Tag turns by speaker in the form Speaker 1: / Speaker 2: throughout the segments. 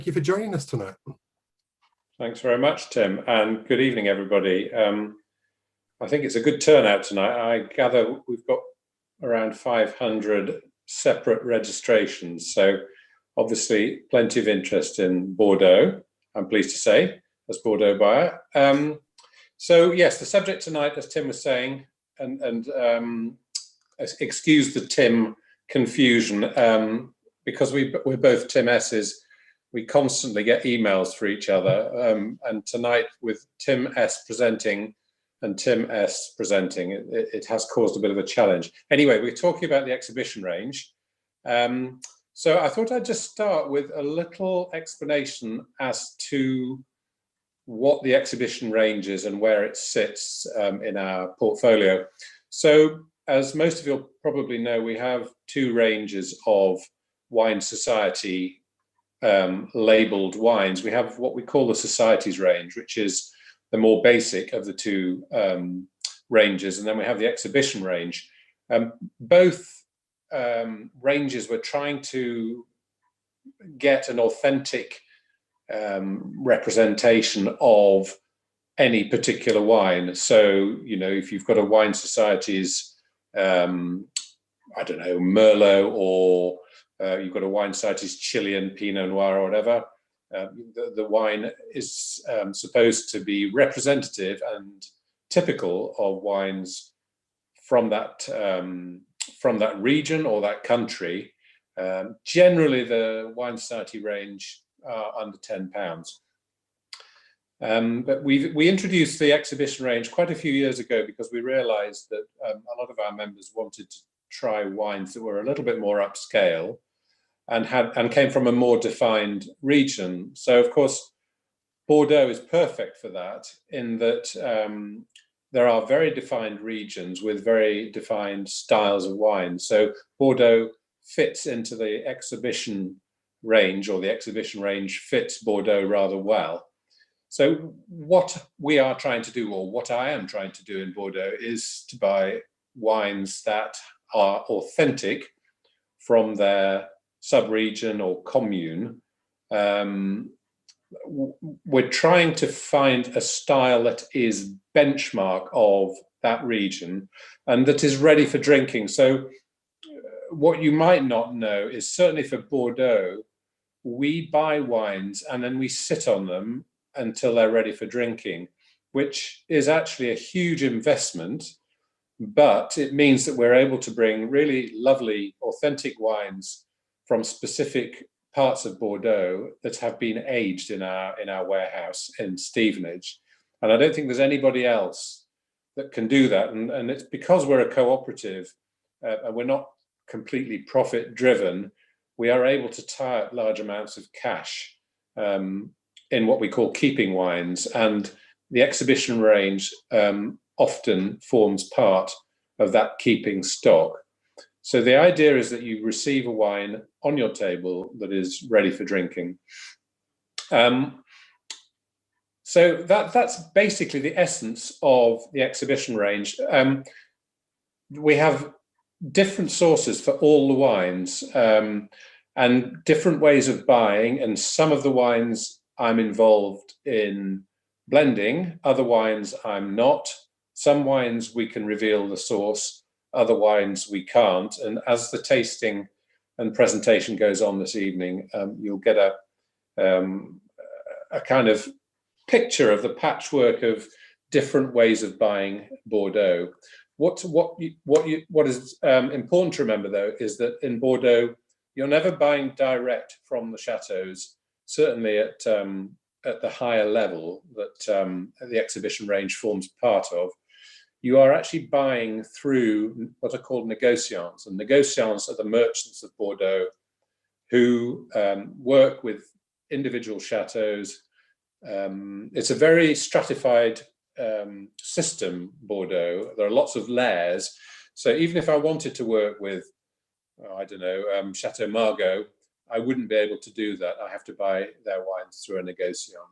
Speaker 1: you for joining us tonight.
Speaker 2: Thanks very much, Tim, and good evening, everybody. I think it's a good turnout tonight. I gather we've got around 500 separate registrations, so obviously plenty of interest in Bordeaux, I'm pleased to say, as Bordeaux buyer. So yes, the subject tonight, as Tim was saying, and excuse the Tim confusion, because we're both Tim S's, we constantly get emails for each other, and tonight with Tim S presenting and Tim S presenting, it has caused a bit of a challenge. Anyway, we're talking about the exhibition range. So I thought I'd just start with a little explanation as to what the exhibition range is and where it sits in our portfolio. So as most of you probably know, we have two ranges of Wine Society labeled wines. We have what we call the Societies range, which is the more basic of the two ranges, and then we have the exhibition range. Both ranges were trying to get an authentic representation of any particular wine. So, you know, if you've got a Wine Society's, I don't know, Merlot, or you've got a Wine Society's Chilean Pinot Noir or whatever, the wine is supposed to be representative and typical of wines from that region or that country. Generally, the Wine Society range are under £10. But we introduced the exhibition range quite a few years ago because we realized that a lot of our members wanted to try wines that were a little bit more upscale and came from a more defined region. So of course, Bordeaux is perfect for that, in that there are very defined regions with very defined styles of wine. So Bordeaux fits into the exhibition range, or the exhibition range fits Bordeaux rather well. So what we are trying to do, or what I am trying to do in Bordeaux, is to buy wines that are authentic from their sub-region or commune. We're trying to find a style that is benchmark of that region and that is ready for drinking. So what you might not know is, certainly for Bordeaux, we buy wines and then we sit on them until they're ready for drinking, which is actually a huge investment, but it means that we're able to bring really lovely, authentic wines from specific parts of Bordeaux that have been aged in our warehouse in Stevenage. And I don't think there's anybody else that can do that. And it's because we're a cooperative and we're not completely profit driven, we are able to tie up large amounts of cash in what we call keeping wines. And the exhibition range often forms part of that keeping stock. So the idea is that you receive a wine on your table that is ready for drinking. So that's basically the essence of the exhibition range. We have different sources for all the wines and different ways of buying, and some of the wines I'm involved in blending, other wines I'm not. Some wines we can reveal the source, other wines we can't. And as the tasting and presentation goes on this evening, you'll get a kind of picture of the patchwork of different ways of buying Bordeaux. What is important to remember, though, is that in Bordeaux, you're never buying direct from the chateaus, certainly at the higher level that the exhibition range forms part of. You are actually buying through what are called négociants, and négociants are the merchants of Bordeaux who work with individual chateaus. It's a very stratified system, Bordeaux. There are lots of layers. So even if I wanted to work with, I don't know, Chateau Margaux, I wouldn't be able to do that. I have to buy their wines through a négociant.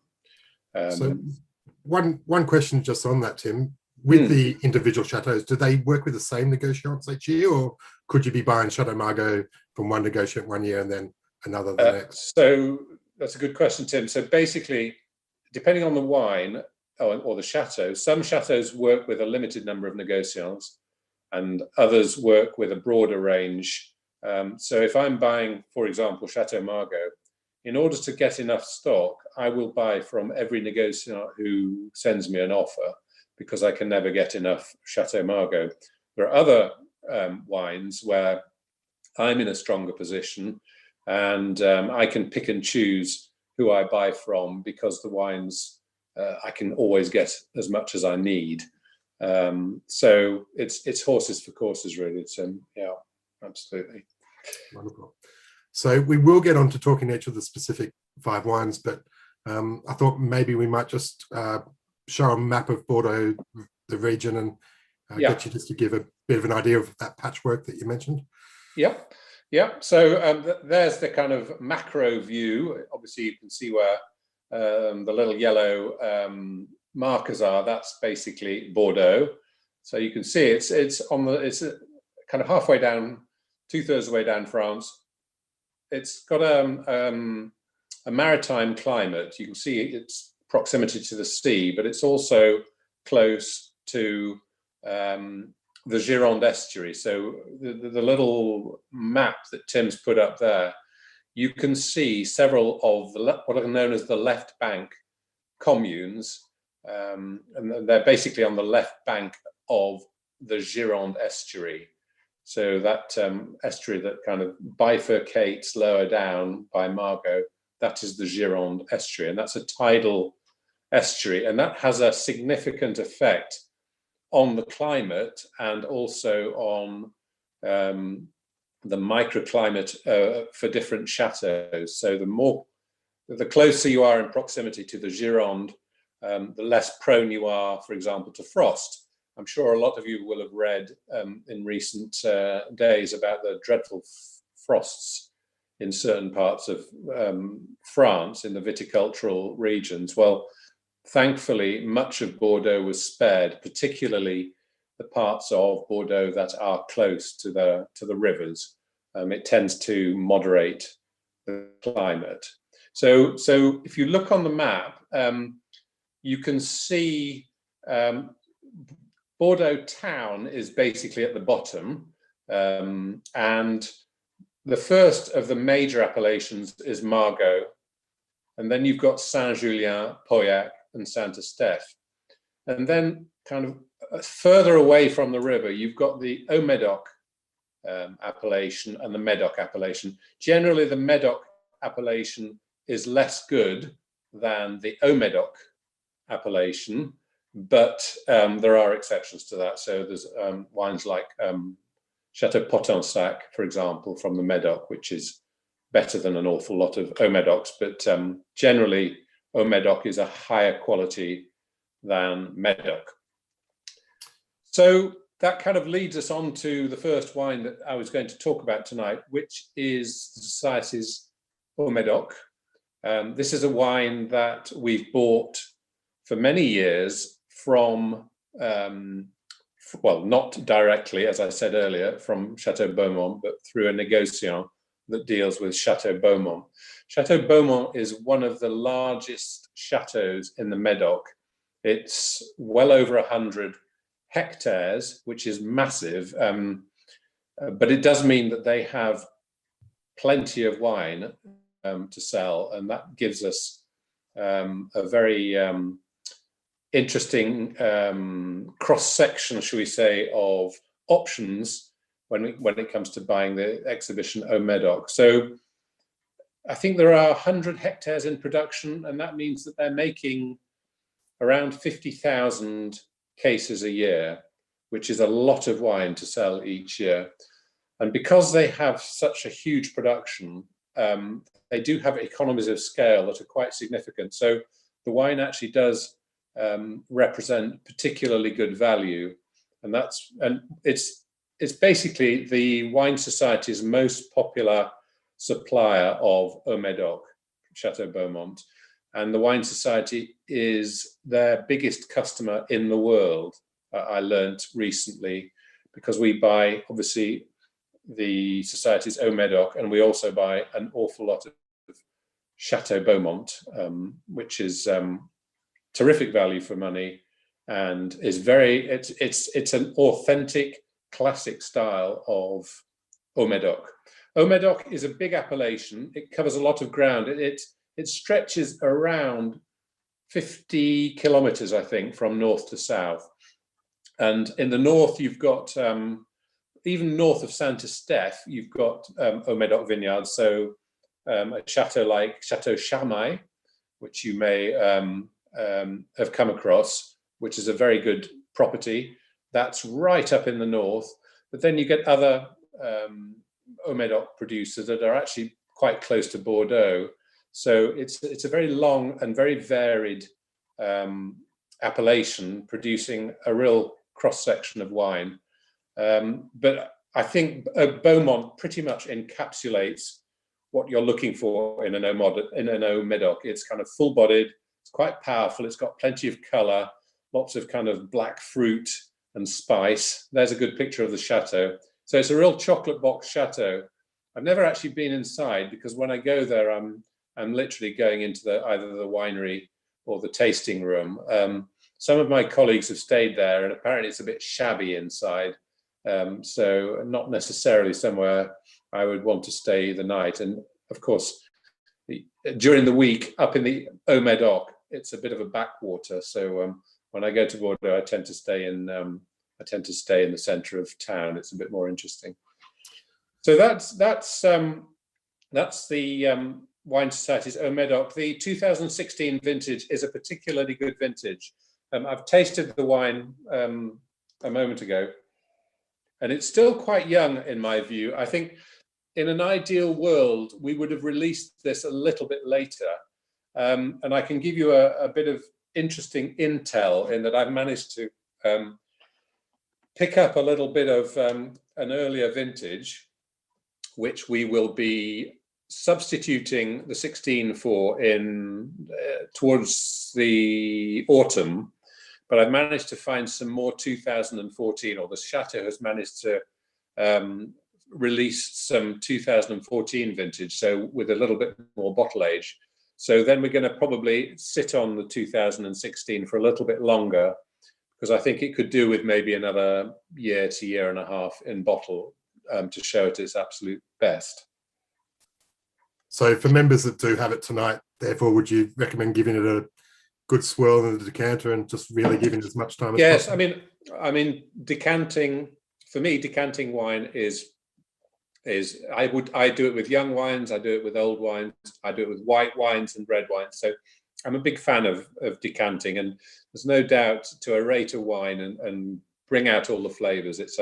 Speaker 1: So one question just on that, Tim. With the individual chateaus, do they work with the same négociants each year, or could you be buying Chateau Margaux from one négociant one year and then another the next?
Speaker 2: So that's a good question, Tim. So basically, depending on the wine or the chateau, some chateaus work with a limited number of negociants, and others work with a broader range. So if I'm buying, for example, Chateau Margaux, in order to get enough stock, I will buy from every negociant who sends me an offer, because I can never get enough Chateau Margaux. There are other wines where I'm in a stronger position, and I can pick and choose who I buy from, because the wines, I can always get as much as I need. So it's horses for courses, really. Yeah, absolutely.
Speaker 1: Wonderful. So we will get on to talking each of the specific 5 wines, but I thought maybe we might just show a map of Bordeaux, the region, and get you just to give a bit of an idea of that patchwork that you mentioned.
Speaker 2: Yep. So there's the kind of macro view. Obviously, you can see where the little yellow markers are. That's basically Bordeaux. So you can see it's kind of halfway down, 2/3 of the way down France. It's got a maritime climate. You can see its proximity to the sea, but it's also close to the Gironde estuary. So the little map that Tim's put up there, you can see several of what are known as the left bank communes, and they're basically on the left bank of the Gironde estuary. So that estuary that kind of bifurcates lower down by Margaux, that is the Gironde estuary, and that's a tidal estuary, and that has a significant effect on the climate and also on the microclimate for different chateaus. So the closer you are in proximity to the Gironde, the less prone you are, for example, to frost. I'm sure a lot of you will have read in recent days about the dreadful frosts in certain parts of France, in the viticultural regions. Well, thankfully, much of Bordeaux was spared, particularly the parts of Bordeaux that are close to the rivers. It tends to moderate the climate. So if you look on the map, you can see Bordeaux town is basically at the bottom, and the first of the major appellations is Margaux, and then you've got Saint-Julien, Pauillac, and Saint-Estèphe. And then kind of further away from the river, you've got the Haut-Médoc appellation and the Medoc appellation. Generally, the Medoc appellation is less good than the Haut-Médoc appellation, but there are exceptions to that. So there's wines like Chateau Pauillac, for example, from the Medoc, which is better than an awful lot of Haut-Médocs, but generally Haut-Médoc is a higher quality than Medoc. So that kind of leads us on to the first wine that I was going to talk about tonight, which is the Society's Haut-Médoc. This is a wine that we've bought for many years from, well, not directly, as I said earlier, from Chateau Beaumont, but through a negociant that deals with Chateau Beaumont. Chateau Beaumont is one of the largest chateaus in the Medoc. It's well over 100 hectares, which is massive, but it does mean that they have plenty of wine to sell, and that gives us a very interesting cross-section, shall we say, of options when it comes to buying the exhibition Haut-Médoc. So I think there are 100 hectares in production, and that means that they're making around 50,000 cases a year, which is a lot of wine to sell each year. And because they have such a huge production, they do have economies of scale that are quite significant. So the wine actually does represent particularly good value, and it's basically the Wine Society's most popular supplier of Haut-Médoc, Chateau Beaumont, and the Wine Society is their biggest customer in the world. I learned recently, because we buy obviously the Society's Haut-Médoc, and we also buy an awful lot of Chateau Beaumont, which is terrific value for money, and is it's an authentic classic style of Haut-Médoc. Haut-Médoc is a big appellation. It covers a lot of ground. It stretches around 50 kilometers, I think, from north to south. And in the north, you've got, even north of Saint-Estèphe, you've got Haut-Médoc vineyards. So a chateau like Chateau Charmay, which you may have come across, which is a very good property. That's right up in the north. But then you get other Haut-Médoc producers that are actually quite close to Bordeaux. So it's a very long and very varied appellation, producing a real cross-section of wine. But I think Beaumont pretty much encapsulates what you're looking for in an Haut-Médoc. It's kind of full-bodied, it's quite powerful, it's got plenty of colour, lots of kind of black fruit and spice. There's a good picture of the chateau. So it's a real chocolate box chateau. I've never actually been inside, because when I go there, I'm literally going into either the winery or the tasting room. Some of my colleagues have stayed there, and apparently it's a bit shabby inside. So not necessarily somewhere I would want to stay the night. And of course, during the week up in the Haut-Médoc, it's a bit of a backwater. So when I go to Bordeaux, I tend to stay in the centre of town. It's a bit more interesting. So that's the Wine Society's Haut-Médoc. The 2016 vintage is a particularly good vintage. I've tasted the wine a moment ago, and it's still quite young in my view. I think in an ideal world, we would have released this a little bit later. And I can give you a bit of interesting intel in that I've managed to pick up a little bit of an earlier vintage, which we will be substituting the 16 for towards the autumn. But I've managed to find some more 2014, or the Chateau has managed to release some 2014 vintage, so with a little bit more bottle age. So then we're going to probably sit on the 2016 for a little bit longer, because I think it could do with maybe another year to year and a half in bottle to show it its absolute best.
Speaker 1: So for members that do have it tonight, therefore, would you recommend giving it a good swirl in the decanter and just really giving it as much time as possible?
Speaker 2: Yes, I mean, decanting, for me, decanting wine is I do it with young wines, I do it with old wines, I do it with white wines and red wines. So I'm a big fan of decanting, and there's no doubt to arrate a wine and bring out all the flavors. It's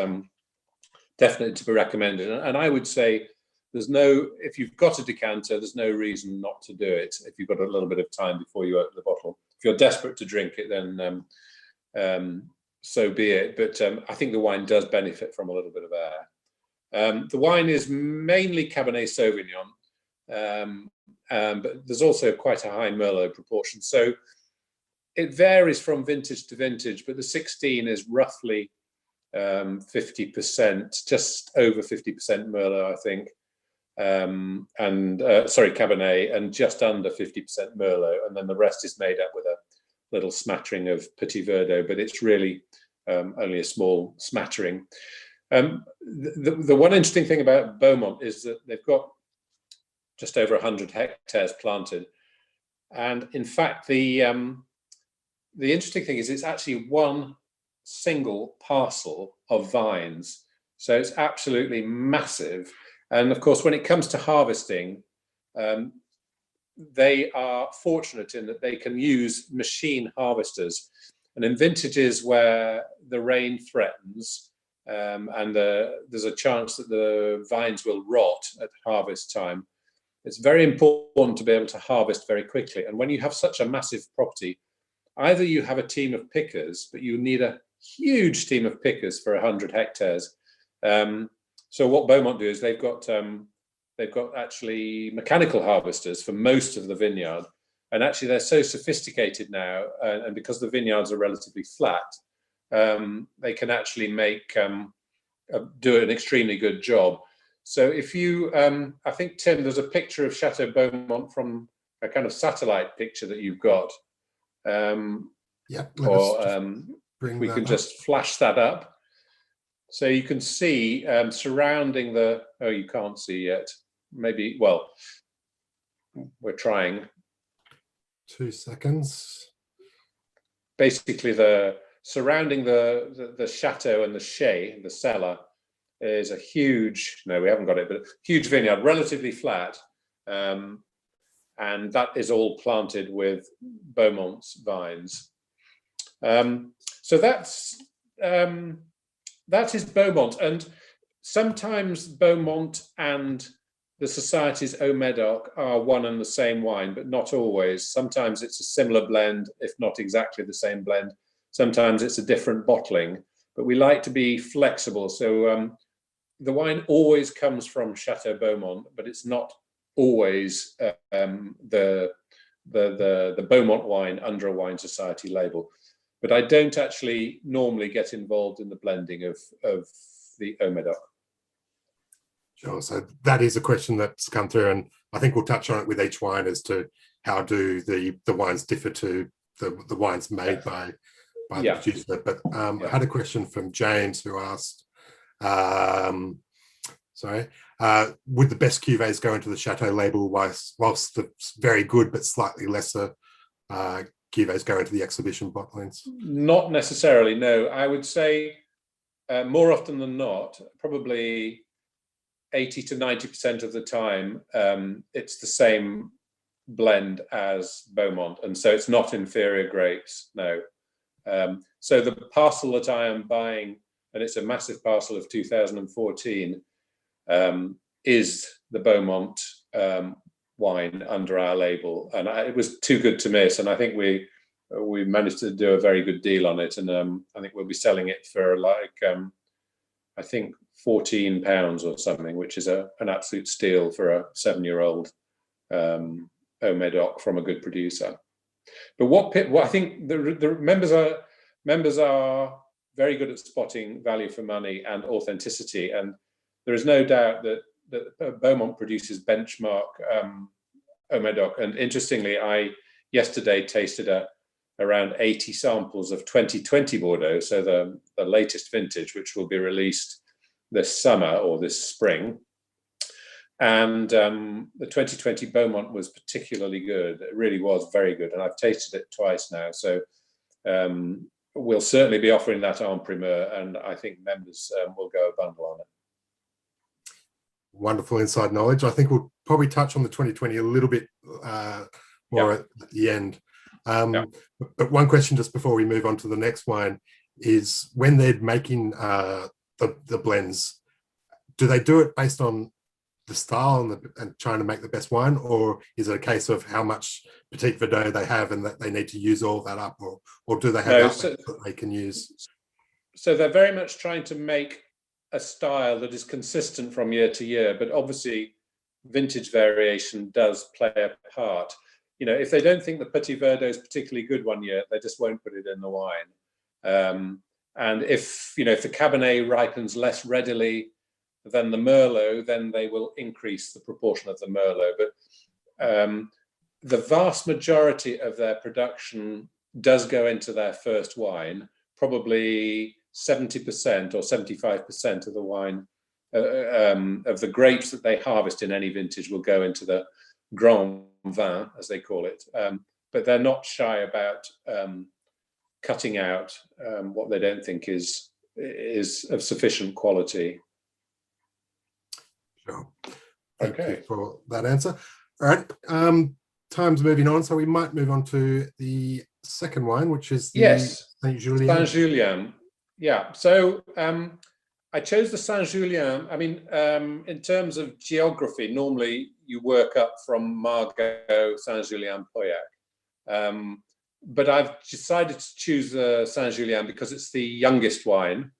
Speaker 2: definitely to be recommended. And I would say if you've got a decanter, there's no reason not to do it if you've got a little bit of time before you open the bottle. If you're desperate to drink it, then so be it. But I think the wine does benefit from a little bit of air. The wine is mainly Cabernet Sauvignon, but there's also quite a high Merlot proportion. So it varies from vintage to vintage, but the 16 is roughly 50%, just over 50% Merlot, I think. Cabernet, and just under 50% Merlot, and then the rest is made up with a little smattering of Petit Verdot, but it's really only a small smattering. The one interesting thing about Beaumont is that they've got just over 100 hectares planted, and in fact, the interesting thing is it's actually one single parcel of vines, so it's absolutely massive. And of course, when it comes to harvesting, they are fortunate in that they can use machine harvesters. And in vintages where the rain threatens and there's a chance that the vines will rot at harvest time, it's very important to be able to harvest very quickly. And when you have such a massive property, either you have a team of pickers, but you need a huge team of pickers for 100 hectares. So what Beaumont do is they've got actually mechanical harvesters for most of the vineyard, and actually they're so sophisticated now, and because the vineyards are relatively flat, they can actually do an extremely good job. So if you, I think Tim, there's a picture of Chateau Beaumont from a kind of satellite picture that you've got.
Speaker 1: Yeah,
Speaker 2: We can just flash that up. So you can see surrounding the, oh, you can't see yet. Maybe, well, we're trying.
Speaker 1: 2 seconds.
Speaker 2: Basically, surrounding the chateau and the chai, the cellar, is a huge, no, we haven't got it, but huge vineyard, relatively flat. And that is all planted with Beaumont's vines. So that is Beaumont, and sometimes Beaumont and the Society's Haut-Médoc are one and the same wine, but not always. Sometimes it's a similar blend, if not exactly the same blend. Sometimes it's a different bottling, but we like to be flexible. So the wine always comes from Chateau Beaumont, but it's not always the Beaumont wine under a wine society label. But I don't actually normally get involved in the blending of the Haut-Médoc.
Speaker 1: Sure. So that is a question that's come through, and I think we'll touch on it with each wine as to how do the wines differ to the wines made by the producer. But I had a question from James who asked, would the best cuvées go into the Chateau label whilst the very good but slightly lesser cuvées go into the exhibition bottlings?
Speaker 2: Not necessarily, no. I would say more often than not, probably 80 to 90% of the time, it's the same blend as Beaumont, and so it's not inferior grapes, no. So the parcel that I am buying, and it's a massive parcel of 2014, is the Beaumont wine under our label, and it was too good to miss, and I think we managed to do a very good deal on it, and I think we'll be selling it for like I think £14 or something, which is an absolute steal for a 7-year-old Haut-Médoc from a good producer. But what I think the members are very good at spotting value for money and authenticity, and there is no doubt that Beaumont produces benchmark Haut-Médoc. And interestingly, I yesterday tasted around 80 samples of 2020 Bordeaux, so the latest vintage, which will be released this summer or this spring. And the 2020 Beaumont was particularly good. It really was very good, and I've tasted it twice now. So we'll certainly be offering that en primeur, and I think members will go a bundle on it.
Speaker 1: Wonderful inside knowledge. I think we'll probably touch on the 2020 a little bit more at the end. But one question just before we move on to the next wine is, when they're making the blends, do they do it based on the style and trying to make the best wine, or is it a case of how much Petit Verdot they have and that they need to use all that up, or do they have outlets that they can use?
Speaker 2: So they're very much trying to make a style that is consistent from year to year, but obviously vintage variation does play a part. You know, if they don't think the Petit Verdot is particularly good one year, they just won't put it in the wine. And if the Cabernet ripens less readily than the Merlot, then they will increase the proportion of the Merlot. But the vast majority of their production does go into their first wine. Probably 70% or 75% of the wine, of the grapes that they harvest in any vintage, will go into the Grand Vin, as they call it. But they're not shy about cutting out what they don't think is of sufficient quality.
Speaker 1: Sure. Thank you for that answer. All right. Time's moving on, so we might move on to the second wine, which is the Saint-Julien.
Speaker 2: Saint-Julien. Yeah. So I chose the Saint-Julien. I mean, in terms of geography, normally you work up from Margaux, Saint-Julien, Pauillac. But I've decided to choose the Saint-Julien because it's the youngest wine,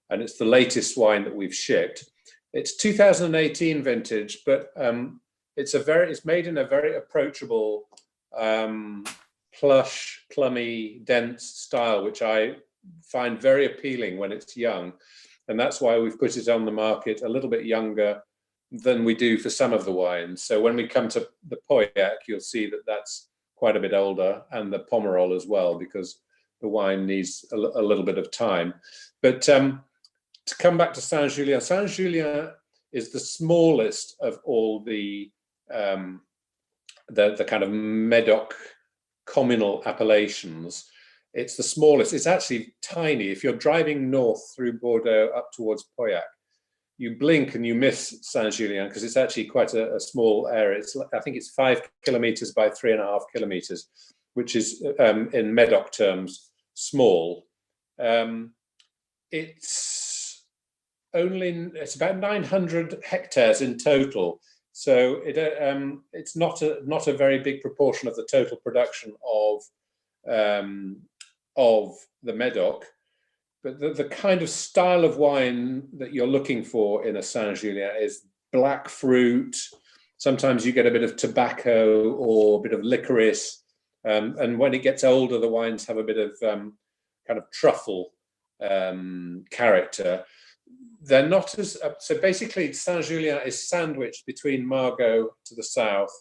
Speaker 2: and it's the latest wine that we've shipped. It's 2018 vintage, but it's made in a very approachable, plush, plummy, dense style, which I find very appealing when it's young, and that's why we've put it on the market a little bit younger than we do for some of the wines. So when we come to the Pauillac, you'll see that that's quite a bit older, and the Pomerol as well, because the wine needs a little bit of time. But to come back to Saint-Julien, Saint-Julien is the smallest of all the kind of Medoc communal appellations. It's the smallest. It's actually tiny. If you're driving north through Bordeaux up towards Pauillac, you blink and you miss Saint-Julien, because it's actually quite a small area. I think it's 5 kilometers by 3.5 kilometers, which is in Medoc terms small. It's about 900 hectares in total. So it's not a very big proportion of the total production of the Medoc. But the kind of style of wine that you're looking for in a Saint-Julien is black fruit. Sometimes you get a bit of tobacco or a bit of licorice. And when it gets older, the wines have a bit of kind of truffle character. They're not as... So basically, Saint-Julien is sandwiched between Margaux to the south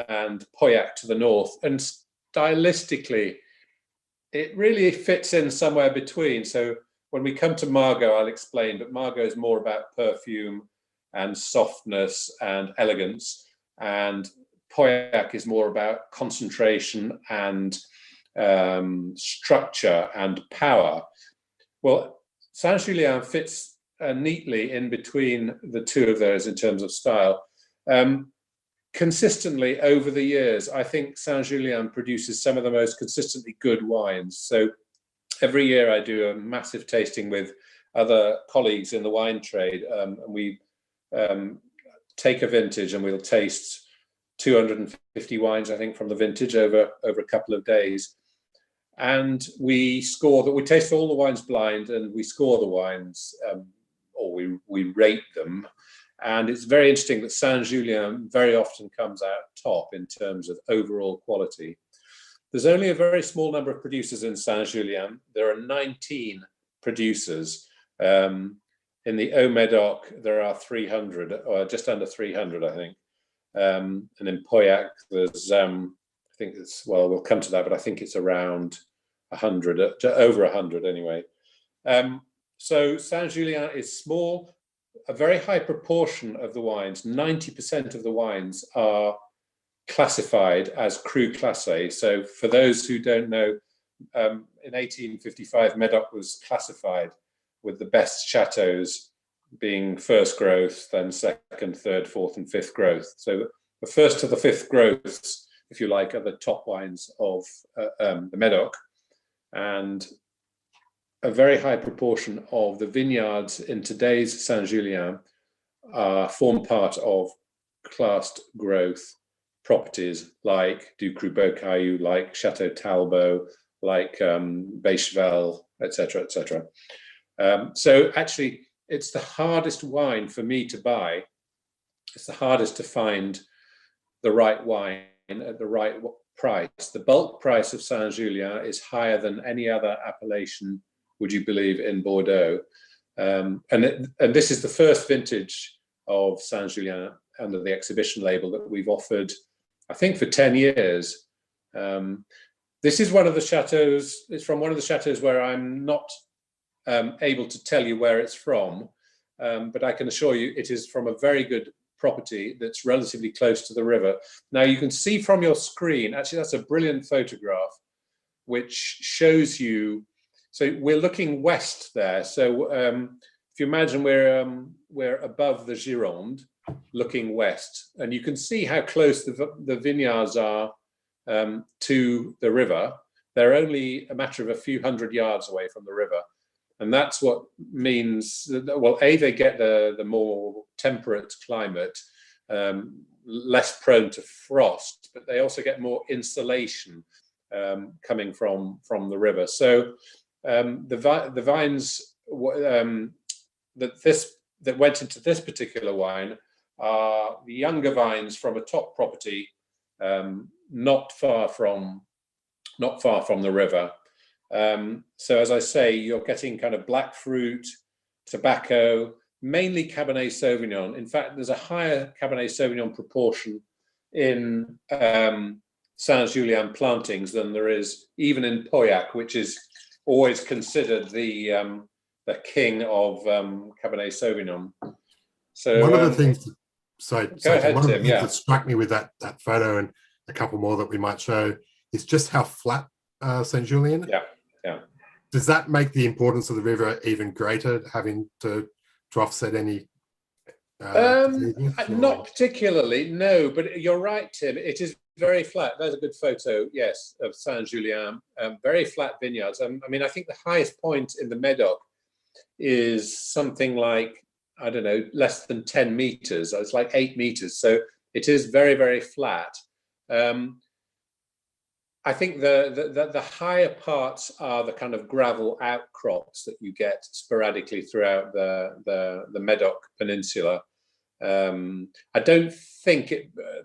Speaker 2: and Pauillac to the north. And stylistically, it really fits in somewhere between. So when we come to Margaux, I'll explain, but Margaux is more about perfume and softness and elegance, and Pauillac is more about concentration and structure and power. Well, Saint-Julien fits neatly in between the two of those in terms of style. Consistently over the years, I think Saint-Julien produces some of the most consistently good wines. So every year I do a massive tasting with other colleagues in the wine trade, and we take a vintage and we'll taste 250 wines, I think, from the vintage over a couple of days. And we score that. We taste all the wines blind, and we score the wines, or we rate them. And it's very interesting that Saint-Julien very often comes out top in terms of overall quality. There's only a very small number of producers in Saint-Julien. There are 19 producers. In the Haut-Médoc, there are 300, or just under 300, I think. And in Pauillac, there's, I think it's, well, we'll come to that, but I think it's around 100, over 100 anyway. So Saint-Julien is small. A very high proportion of the wines, 90% of the wines, are classified as cru classé. So for those who don't know, in 1855, Medoc was classified with the best chateaus being first growth, then second, third, fourth, and fifth growth. So the first to the fifth growths, if you like, are the top wines of the Medoc. And a very high proportion of the vineyards in today's Saint-Julien form part of classed growth properties like Du Cru Beaucaillou, like Chateau Talbot, like Bechevel, etc., etc. So actually, it's the hardest wine for me to buy. It's the hardest to find the right wine at the right price. The bulk price of Saint-Julien is higher than any other appellation, would you believe, in Bordeaux. And this is the first vintage of Saint-Julien under the Exhibition label that we've offered, I think, for 10 years. This is one of the chateaus, it's from one of the chateaus where I'm not able to tell you where it's from, but I can assure you it is from a very good property that's relatively close to the river. Now you can see from your screen, actually that's a brilliant photograph, which shows you. So we're looking west there. So if you imagine we're above the Gironde, looking west, and you can see how close the vineyards are to the river. They're only a matter of a few hundred yards away from the river. And that's what means, well, A, they get the more temperate climate, less prone to frost, but they also get more insulation coming from the river. So the vines that went into this particular wine are the younger vines from a top property, not far from the river. So as I say, you're getting kind of black fruit, tobacco. mainly Cabernet Sauvignon. In fact, there's a higher Cabernet Sauvignon proportion in Saint-Julien plantings than there is even in Pauillac, which is always considered the king of Cabernet Sauvignon. So
Speaker 1: one of the things,
Speaker 2: go ahead,
Speaker 1: one of the
Speaker 2: Tim.
Speaker 1: things
Speaker 2: Yeah,
Speaker 1: that struck me with that photo, and a couple more that we might show, is just how flat Saint-Julien.
Speaker 2: yeah, yeah.
Speaker 1: Does that make the importance of the river even greater, having to offset any diseases,
Speaker 2: Not particularly, no, but you're right, Tim. It is very flat. There's a good photo, yes, of Saint-Julien. Very flat vineyards. I mean, I think the highest point in the Medoc is something like, I don't know, less than 10 meters. It's like 8 meters. So it is very, very flat. I think the higher parts are the kind of gravel outcrops that you get sporadically throughout the Medoc Peninsula. I don't think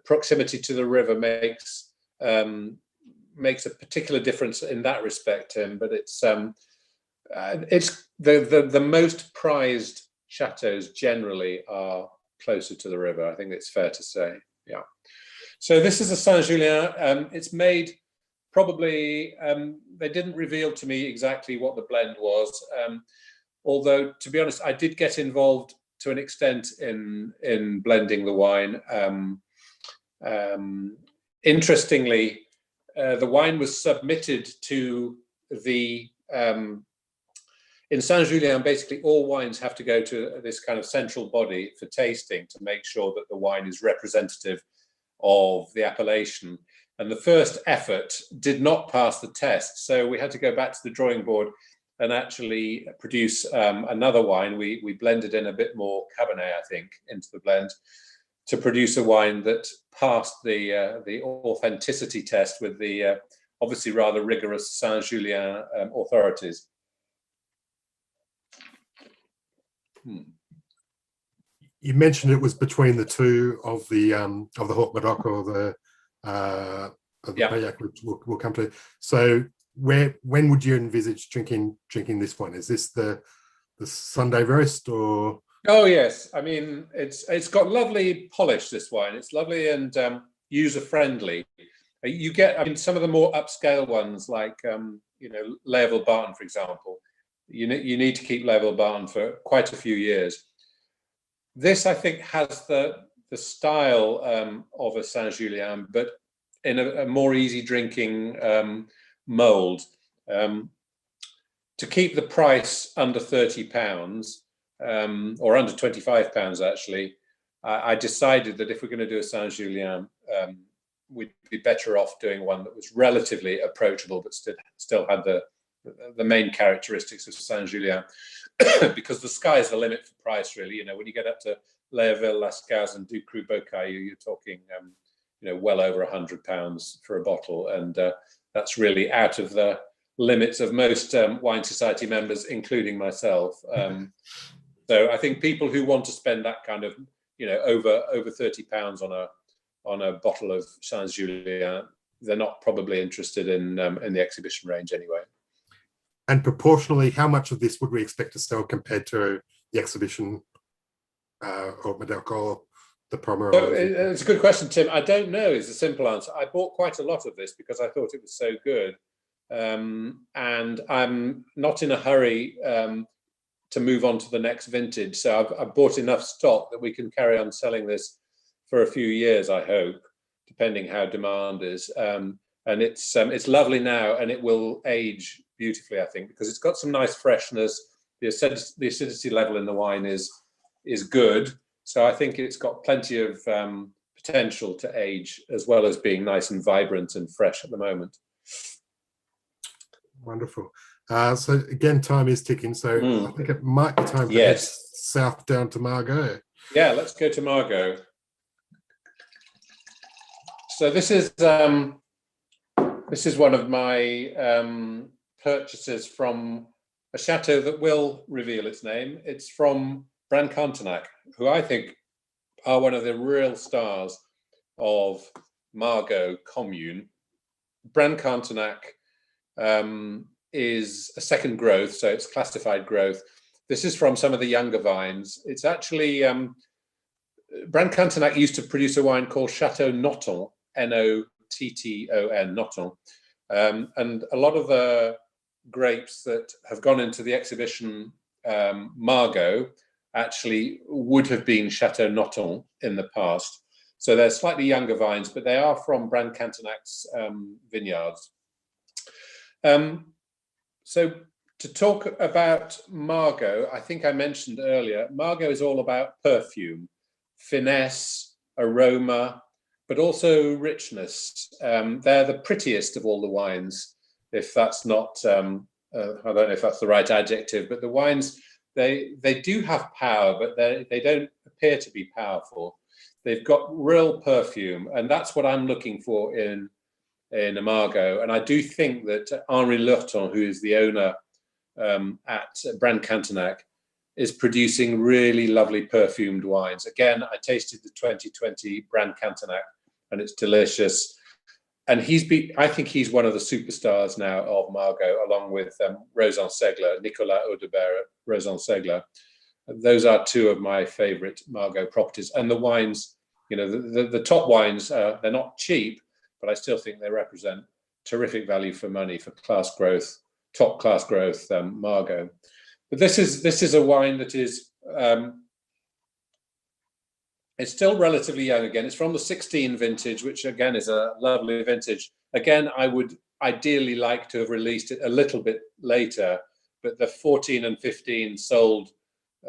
Speaker 2: proximity to the river makes a particular difference in that respect, Tim. But it's the most prized chateaux generally are closer to the river. I think it's fair to say. Yeah. So this is a Saint-Julien. It's made. Probably, they didn't reveal to me exactly what the blend was, although, to be honest, I did get involved to an extent in blending the wine. Interestingly, the wine was submitted to the... in Saint-Julien, basically all wines have to go to this kind of central body for tasting to make sure that the wine is representative of the appellation. And the first effort did not pass the test. So we had to go back to the drawing board and actually produce another wine. We blended in a bit more Cabernet, I think, into the blend to produce a wine that passed the authenticity test with the obviously rather rigorous Saint-Julien authorities.
Speaker 1: You mentioned it was between the two of the Haut-Médoc or the Pauillac, which we'll come to. So when would you envisage drinking this one? Is this the Sunday roast or?
Speaker 2: Oh yes, I mean it's got lovely polish. This wine, it's lovely and user friendly. You get, I mean, some of the more upscale ones like Level Barton, for example. You need to keep Level Barton for quite a few years. This, I think, has the style of a Saint-Julien, but in a more easy drinking mold. To keep the price under £30 or under £25 actually, I decided that if we're going to do a Saint-Julien, we'd be better off doing one that was relatively approachable but still had the main characteristics of Saint-Julien. Because the sky's the limit for price, really. When you get up to Léaville, Lascaz, and Ducru Beaucaillou, you're talking, well over £100 for a bottle, and that's really out of the limits of most Wine Society members, including myself. So I think people who want to spend that kind of, over £30 on a bottle of Saint-Julien, they're not probably interested in the exhibition range anyway.
Speaker 1: And proportionally, how much of this would we expect to sell compared to the exhibition or Medoc or the Pomerol?
Speaker 2: So it's a good question, Tim. I don't know is the simple answer. I bought quite a lot of this because I thought it was so good. And I'm not in a hurry to move on to the next vintage. So I've bought enough stock that we can carry on selling this for a few years, I hope, depending how demand is. And it's lovely now, and it will age beautifully, I think, because it's got some nice freshness. The acidity level in the wine is good, so I think it's got plenty of potential to age, as well as being nice and vibrant and fresh at the moment.
Speaker 1: Wonderful. So again, time is ticking, so I think it might be time to head south down to Margaux.
Speaker 2: Yeah, let's go to Margaux. So this is one of my purchases from a chateau that will reveal its name. It's from Brancantenac, who I think are one of the real stars of Margaux commune. Brancantenac is a second growth, so it's classified growth. this is from some of the younger vines. It's actually, Brancantenac used to produce a wine called Chateau Notton, Notton, Notton. And a lot of the grapes that have gone into the exhibition Margaux actually would have been Chateau Notton in the past. So they're slightly younger vines, but they are from Brancantenac's vineyards. So to talk about Margaux, I think I mentioned earlier, Margaux is all about perfume, finesse, aroma, but also richness. They're the prettiest of all the wines, if that's not, I don't know if that's the right adjective, but the wines, they do have power, but they don't appear to be powerful. They've got real perfume, and that's what I'm looking for in a Margaux. And I do think that Henri Lurton, who is the owner at Brancantenac, is producing really lovely perfumed wines. Again, I tasted the 2020 Brancantenac, and it's delicious. And I think he's one of the superstars now of Margaux, along with Rosen-Segler, Nicolas Audebert, Rosen-Segler. Those are two of my favorite Margaux properties. And the wines, you know, the top wines, they're not cheap, but I still think they represent terrific value for money for class growth, top class growth Margaux. But this is a wine that is, it's still relatively young again. It's from the 16 vintage, which again is a lovely vintage. Again, I would ideally like to have released it a little bit later, but the 14 and 15 sold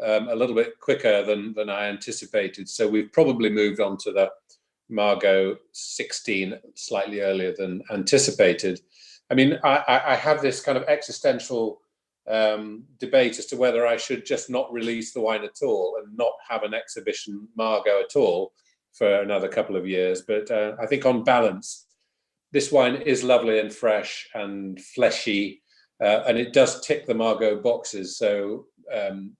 Speaker 2: a little bit quicker than I anticipated. So we've probably moved on to the Margaux 16 slightly earlier than anticipated. I mean, I have this kind of existential debate as to whether I should just not release the wine at all and not have an exhibition Margaux at all for another couple of years. But I think on balance, this wine is lovely and fresh and fleshy, and it does tick the Margaux boxes. So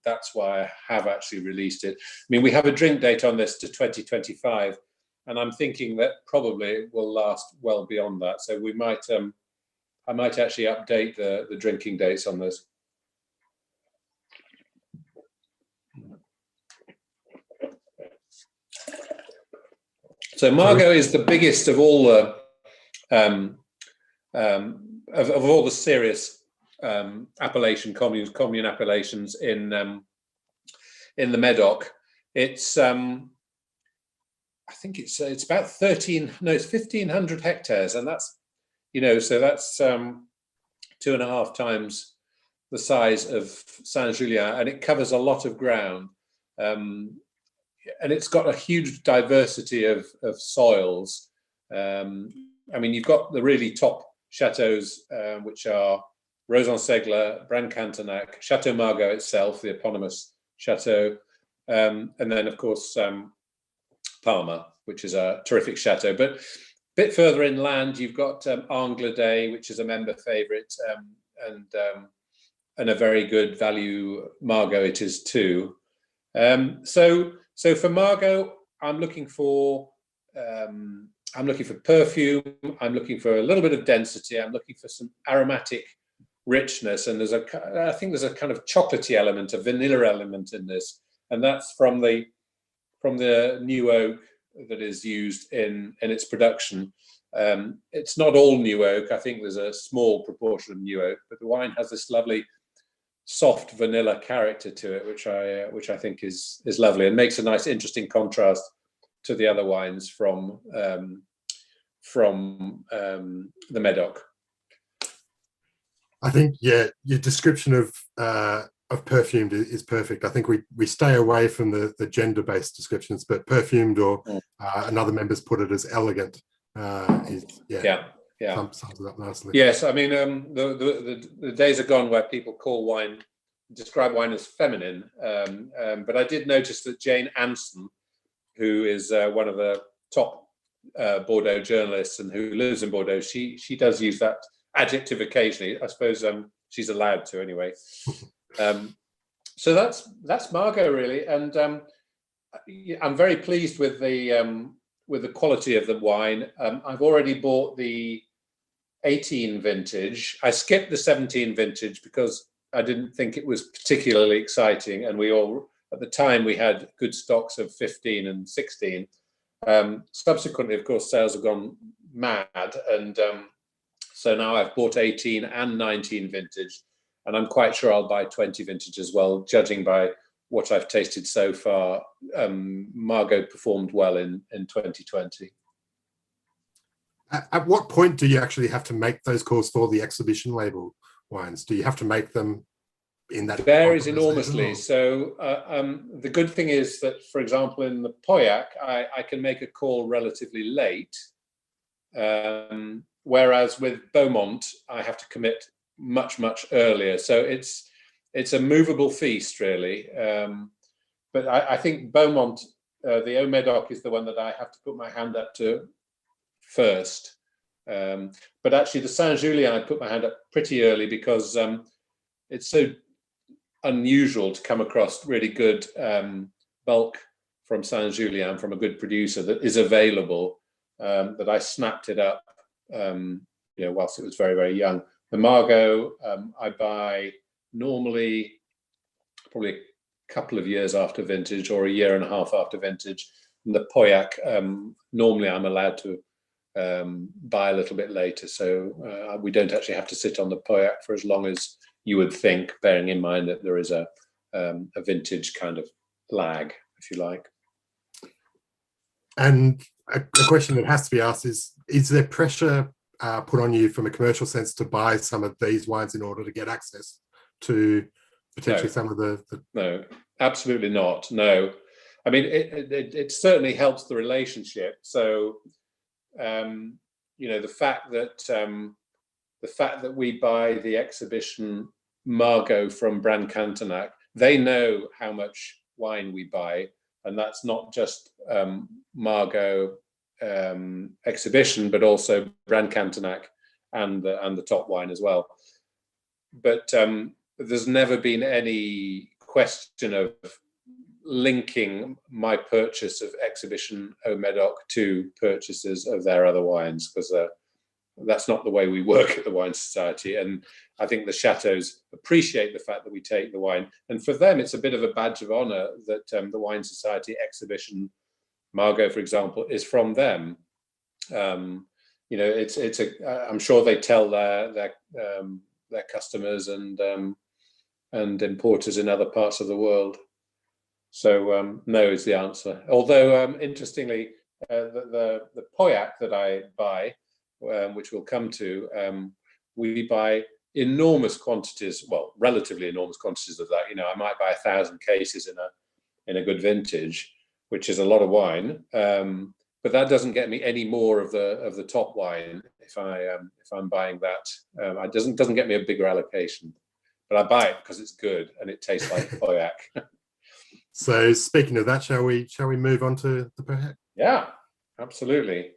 Speaker 2: that's why I have actually released it. I mean, we have a drink date on this to 2025, and I'm thinking that probably it will last well beyond that. So we might, I might actually update the drinking dates on this. So Margaux is the biggest of all the of all the serious appellation commune appellations in the Medoc. It's I think it's about 1,500 hectares, and that's, you know, so that's 2.5 times the size of Saint-Julien, and it covers a lot of ground. And it's got a huge diversity of soils. I mean, you've got the really top chateaus, which are Rosen-Segler, Brancantenac, Chateau Margaux itself, the eponymous chateau, and then, of course, Parma, which is a terrific chateau. But a bit further inland, you've got Angleday, which is a member favourite, and a very good value Margaux it is too. So for Margaux, I'm looking for perfume. I'm looking for a little bit of density. I'm looking for some aromatic richness, and I think there's a kind of chocolatey element, a vanilla element in this, and that's from the new oak that is used in its production. It's not all new oak. I think there's a small proportion of new oak, but the wine has this lovely soft vanilla character to it, which I think is lovely and makes a nice, interesting contrast to the other wines from the Medoc.
Speaker 1: I think, yeah, your description of perfumed is perfect. I think we stay away from the gender-based descriptions, but perfumed, or another member's put it as elegant. Sums it up nicely.
Speaker 2: Yes, I mean, the days are gone where people describe wine as feminine. But I did notice that Jane Anson, who is one of the top Bordeaux journalists and who lives in Bordeaux, she does use that adjective occasionally. I suppose she's allowed to anyway. So that's Margaux really, and I'm very pleased with the quality of the wine. I've already bought the 18 vintage. I skipped the 17 vintage because didn't think it was particularly exciting, and we all at the time we had good stocks of 15 and 16. Subsequently, of course, sales have gone mad, and so now I've bought 18 and 19 vintage, and I'm quite sure I'll buy 20 vintage as well, judging by what I've tasted so far. Margaux performed well in 2020.
Speaker 1: At what point do you actually have to make those calls for the exhibition label wines? Do you have to make them in that?
Speaker 2: It varies enormously. So the good thing is that, for example, in the Pauillac, I can make a call relatively late, whereas with Beaumont, I have to commit much earlier. So it's a movable feast, really. But I think Beaumont, the Haut-Médoc, is the one that I have to put my hand up to first. But actually, the Saint-Julien, I put my hand up pretty early because it's so unusual to come across really good bulk from Saint-Julien, from a good producer that is available, that I snapped it up, whilst it was very young. The Margaux, I buy normally probably a couple of years after vintage or a year and a half after vintage. And the Pauillac, normally I'm allowed to buy a little bit later, so we don't actually have to sit on the Pauillac for as long as you would think, bearing in mind that there is a vintage kind of lag, if you like.
Speaker 1: And a question that has to be asked is there pressure put on you from a commercial sense to buy some of these wines in order to get access to potentially some of the...
Speaker 2: No, absolutely not. No. I mean, it certainly helps the relationship. So, the fact that we buy the exhibition Margaux from Brand Cantenac, they know how much wine we buy, and that's not just Margaux exhibition, but also Brand Cantenac and the top wine as well. But there's never been any question of linking my purchase of exhibition Haut-Médoc to purchases of their other wines, because that's not the way we work at the Wine Society. And I think the chateaus appreciate the fact that we take the wine, and for them it's a bit of a badge of honor that the Wine Society exhibition Margaux, for example, is from them. I'm sure they tell their customers and importers in other parts of the world. So no is the answer. Although interestingly, the Pauillac that I buy, which we'll come to, we buy enormous quantities, well, relatively enormous quantities of that. I might buy 1,000 cases in a good vintage, which is a lot of wine. But that doesn't get me any more of the top wine if I'm buying that. It doesn't get me a bigger allocation, but I buy it because it's good and it tastes like Pauillac.
Speaker 1: So speaking of that, shall we move on to the Pauillac?
Speaker 2: Yeah, absolutely.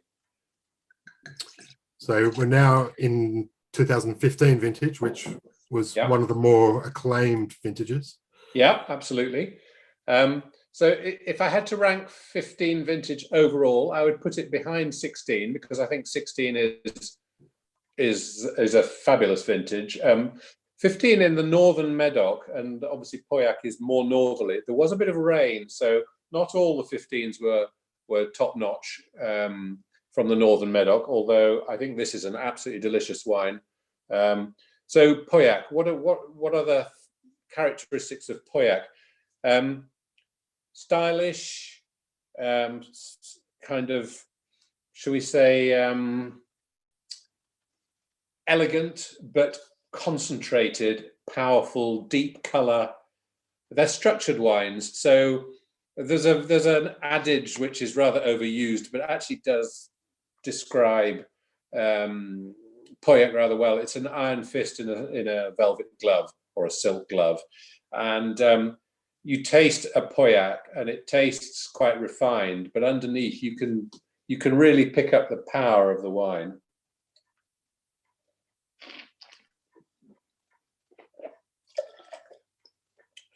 Speaker 1: So we're now in 2015 vintage, which was one of the more acclaimed vintages. Yeah,
Speaker 2: absolutely. So if I had to rank 15 vintage overall, I would put it behind 16, because I think 16 is a fabulous vintage. 15 in the northern Medoc, and obviously Pauillac is more northerly. There was a bit of rain, so not all the 15s were top notch from the northern Medoc, although I think this is an absolutely delicious wine. So Pauillac, what are the characteristics of Pauillac? Stylish, kind of, shall we say, elegant, but concentrated, powerful, deep color. They're structured wines. So there's an adage which is rather overused, but actually does describe Pauillac rather well. It's an iron fist in a velvet glove or a silk glove. And you taste a Pauillac and it tastes quite refined, but underneath you can really pick up the power of the wine.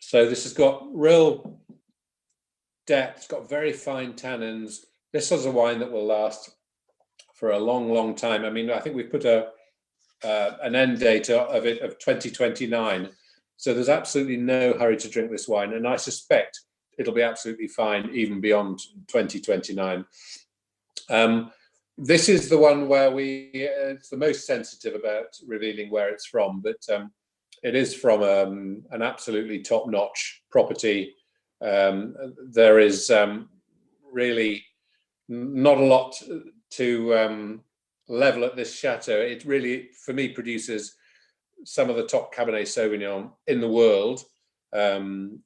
Speaker 2: So this has got real depth, it's got very fine tannins. This is a wine that will last for a long time. I mean, I think we put an end date of it of 2029. So there's absolutely no hurry to drink this wine, and I suspect it'll be absolutely fine even beyond 2029. This is the one where it's the most sensitive about revealing where it's from, but it is from an absolutely top-notch property. There is really not a lot to level at this chateau. It really, for me, produces some of the top Cabernet Sauvignon in the world.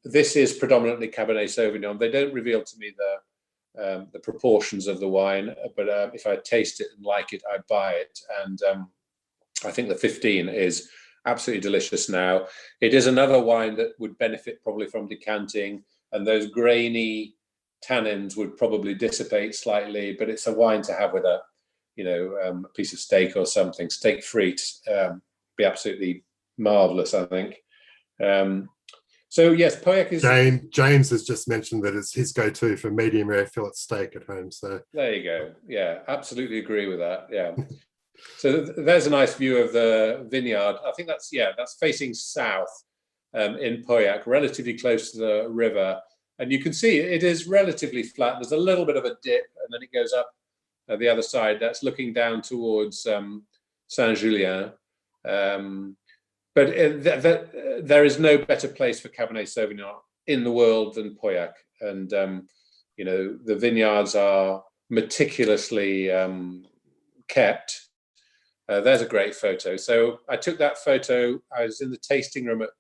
Speaker 2: This is predominantly Cabernet Sauvignon. They don't reveal to me the proportions of the wine, but if I taste it and like it, I buy it. And I think the 15 is absolutely delicious now. It is another wine that would benefit probably from decanting, and those grainy tannins would probably dissipate slightly, but it's a wine to have with a piece of steak or something. Steak frites be absolutely marvelous, I think. So yes, Pauillac is...
Speaker 1: James has just mentioned that it's his go-to for medium rare fillet steak at home. So
Speaker 2: there you go. Yeah, absolutely agree with that. Yeah. So there's a nice view of the vineyard. I think that's facing south in Pauillac, relatively close to the river. And you can see it is relatively flat. There's a little bit of a dip, and then it goes up the other side. That's looking down towards Saint-Julien. But there is no better place for Cabernet Sauvignon in the world than Pauillac. And, the vineyards are meticulously kept. There's a great photo. So I took that photo. I was in the tasting room at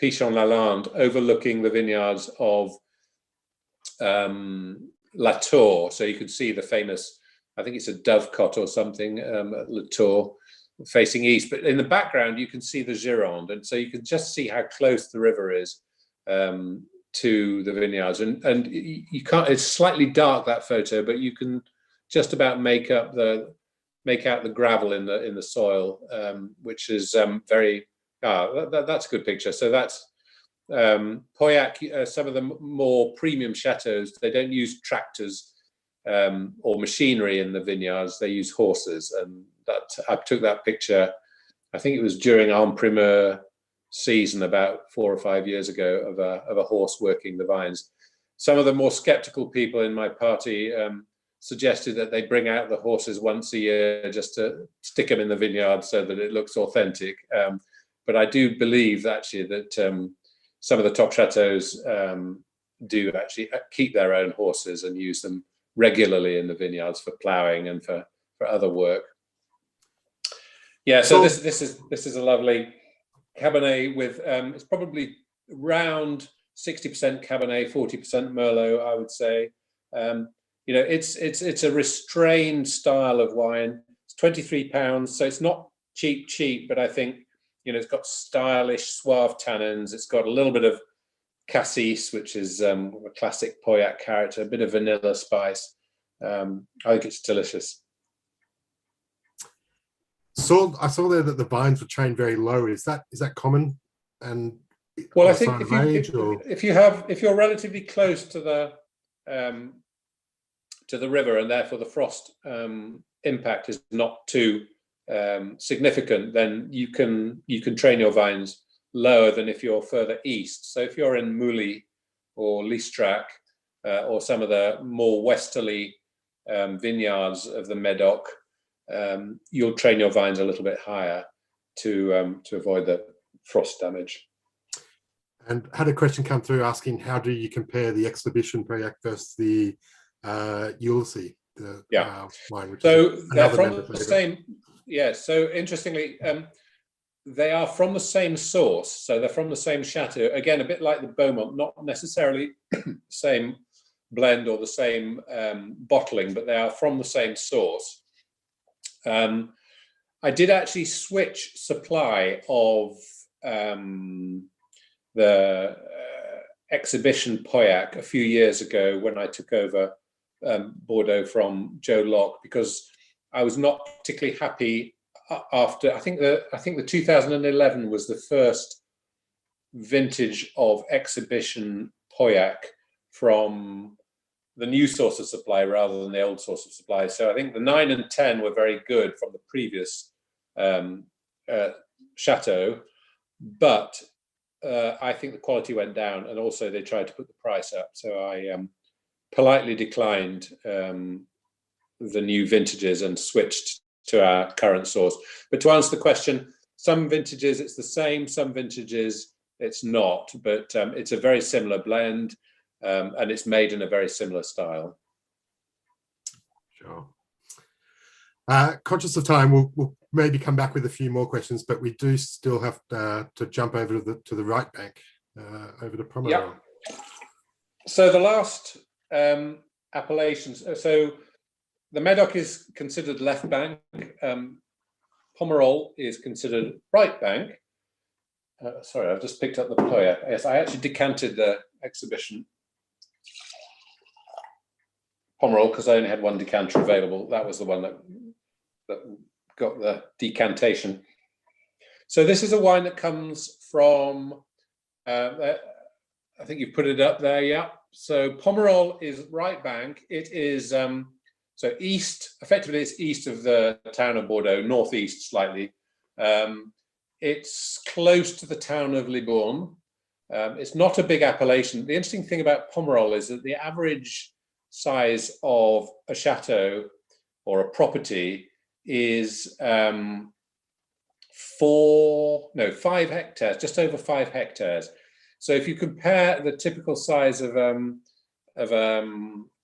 Speaker 2: Pichon-Lalande, overlooking the vineyards of La Tour. So you could see the famous, I think it's a dovecot or something, at La Tour, facing east. But in the background, you can see the Gironde. And so you can just see how close the river is to the vineyards. And you can't, it's slightly dark, that photo, but you can just about make out the gravel in the soil, which is very... that's a good picture. So that's Pauillac. Some of the more premium chateaus, they don't use tractors or machinery in the vineyards. They use horses, and I took that picture. I think it was during En Primeur season about 4 or 5 years ago of a horse working the vines. Some of the more skeptical people in my party suggested that they bring out the horses once a year just to stick them in the vineyard so that it looks authentic. But I do believe actually that some of the top chateaus do actually keep their own horses and use them regularly in the vineyards for ploughing and for other work. Yeah, so this is a lovely Cabernet with it's probably around 60% Cabernet, 40% Merlot, I would say. It's a restrained style of wine. It's £23, so it's not cheap, but I think it's got stylish, suave tannins. It's got a little bit of cassis, which is a classic Pauillac character, a bit of vanilla spice. I think it's delicious.
Speaker 1: I saw there that the vines were trained very low. Is that common? And
Speaker 2: well, I think if you're relatively close to the river, and therefore the frost impact is not too significant, then you can train your vines lower than if you're further east. So if you're in Mouly or Listrac or some of the more westerly vineyards of the Medoc, you'll train your vines a little bit higher to avoid the frost damage.
Speaker 1: And had a question come through asking, how do you compare the Exhibition Pauillac versus the Ulysses, wine? Which
Speaker 2: so they're from the same. Yeah. So interestingly, they are from the same source. So they're from the same chateau. Again, a bit like the Beaumont, not necessarily the same blend or the same bottling, but they are from the same source. I did actually switch supply of the Exhibition Pauillac a few years ago when I took over Bordeaux from Joe Locke, because I was not particularly happy after. I think the 2011 was the first vintage of Exhibition Pauillac from the new source of supply rather than the old source of supply. So I think the 9 and 10 were very good from the previous chateau, but I think the quality went down, and also they tried to put the price up. So I politely declined the new vintages and switched to our current source. But to answer the question, some vintages it's the same, some vintages it's not, but it's a very similar blend, and it's made in a very similar style.
Speaker 1: Sure. Conscious of time, we'll maybe come back with a few more questions, but we do still have to jump over to the right bank, over to Pomerol.
Speaker 2: Yep. So the last appellations, so the Medoc is considered left bank, Pomerol is considered right bank. Sorry, I've just picked up the Pauillac. Yes, I actually decanted the Exhibition Pomerol because I only had one decanter available. That was the one that got the decantation. So this is a wine that comes from, I think you've put it up there, yeah. So Pomerol is right bank. It is, so east, effectively it's east of the town of Bordeaux, northeast slightly. It's close to the town of Libourne. It's not a big appellation. The interesting thing about Pomerol is that the average size of a chateau or a property is 5 hectares, just over 5 hectares. So if you compare the typical size of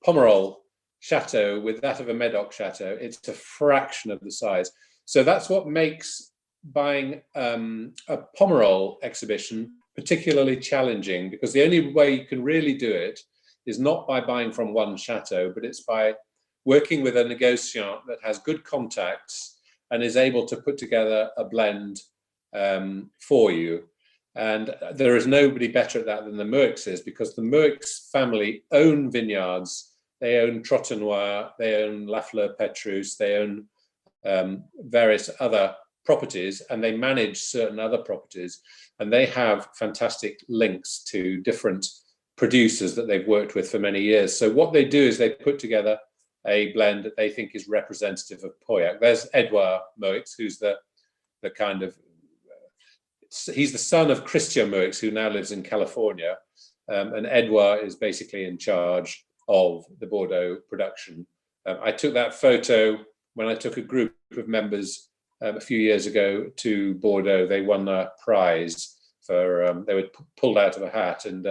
Speaker 2: Pomerol chateau with that of a Medoc chateau, it's a fraction of the size. So that's what makes buying a Pomerol exhibition particularly challenging, because the only way you can really do it is not by buying from one chateau, but it's by working with a negociant that has good contacts and is able to put together a blend for you. And there is nobody better at that than the Meaux is, because the Meaux family own vineyards. They own Trotanoir, they own La Fleur Petrus, they own various other properties, and they manage certain other properties. And they have fantastic links to different producers that they've worked with for many years. So what they do is they put together a blend that they think is representative of Pauillac. There's Edouard Meaux, who's the kind of, he's the son of Christian Meaux, who now lives in California. And Edouard is basically in charge of the Bordeaux production. I took that photo when I took a group of members a few years ago to Bordeaux. They won a prize for, they were pulled out of a hat, and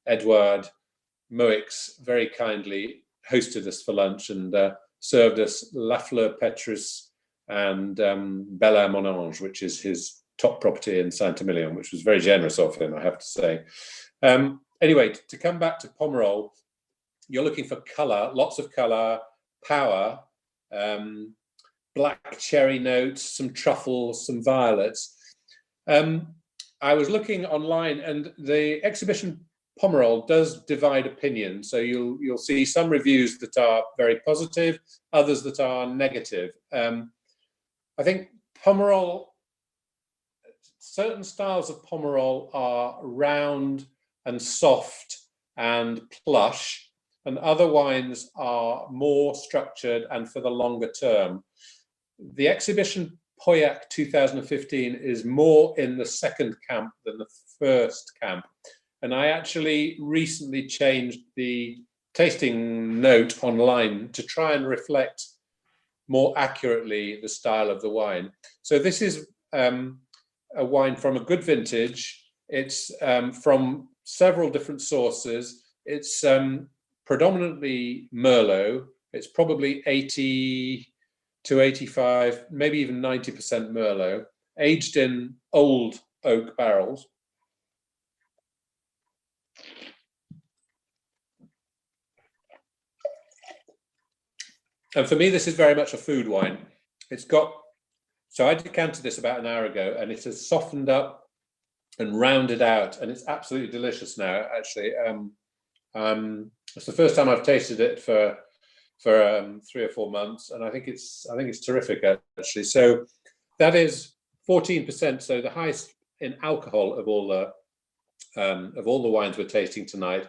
Speaker 2: Edouard Meaux very kindly hosted us for lunch and served us La Fleur Petrus and Bel Air Monange, which is his top property in Saint-Julien, which was very generous of him, I have to say. Anyway, to come back to Pomerol, you're looking for colour, lots of colour, power, black cherry notes, some truffles, some violets. I was looking online, and the Exhibition Pomerol does divide opinion. So you'll see some reviews that are very positive, others that are negative. I think Pomerol, certain styles of Pomerol are round and soft and plush, and other wines are more structured and for the longer term. The Exhibition Pauillac 2015 is more in the second camp than the first camp. And I actually recently changed the tasting note online to try and reflect more accurately the style of the wine. So this is a wine from a good vintage. It's from several different sources. It's predominantly Merlot. It's probably 80 to 85, maybe even 90% Merlot, aged in old oak barrels. And for me, this is very much a food wine. It's got, so I decanted this about an hour ago, and it has softened up and rounded out, and it's absolutely delicious now, actually. It's the first time I've tasted it for 3 or 4 months, and I think it's terrific, actually. So that is 14%, so the highest in alcohol of all the wines we're tasting tonight.